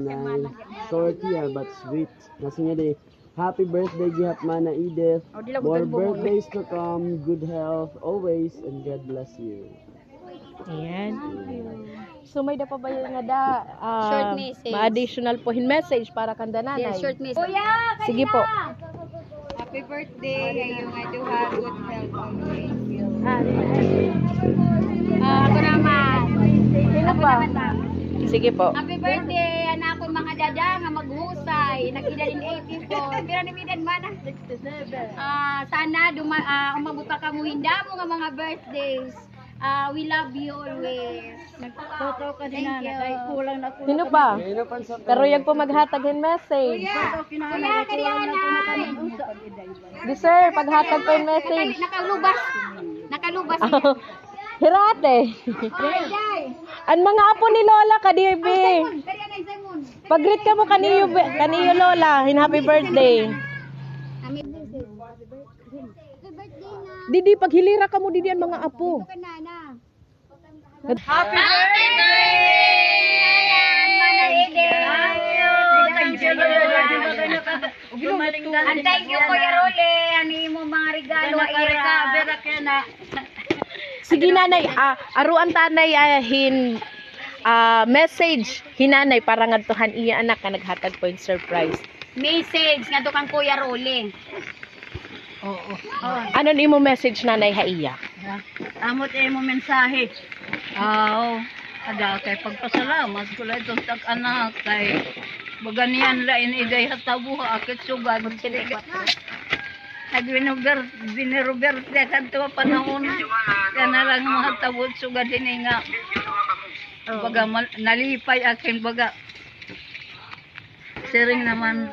Nay, short here but sweet. Nasa niya di, happy birthday gihap mana Edith. More birthdays to come, good health always, and God bless you. Ayan. So may da pa ba yung nga da Short message. ma-additional po message para kanda nanay? Yes, short message. Kuya, Sige po. happy birthday. Ngayong aduha, good health always. Ako naman. Sino pa? Sige po. Happy birthday, anak ko mga dada nga maghusay. Nagkidalin 84. Pero nimidan man. Sana umabot pa ka mo hinda mo nga mga birthdays. We love you always. Nagtotoo ka din na kulang na Sino pa? Sino pa sa Pero yung po maghatag yung message. Kuya, kariyanay. Di sir, paghatag po yung message. Nakalubas. Nakalubas. Hirate. Ay, Ang mga apo ni Lola kadibi. kariyanay Simon. Pag-greet ka mo kaniyo Lola, happy birthday. Happy birthday na. Didi paghilira ka mo didi ang mga apo. Kanana. Happy birthday! Mana Eden. And thank you Kuya Role. Ani mo mga regalo ira. Sige nanay, aruan tanay message hinanay para ngadtuhan iya anak nga naghatag po yung surprise. Message nga to kang Kuya Role. Oo. Ano nimo message nanay ha iya? Amot mo mensahe. Ada kay pagpasalamat ko lang itong tag-anak kay baganian lain iday hatabuha akit sugad. Nag-Robert kanto panahon. Kaya na lang mga tabot sugad din nga. Baga nalipay akin baga. Sering naman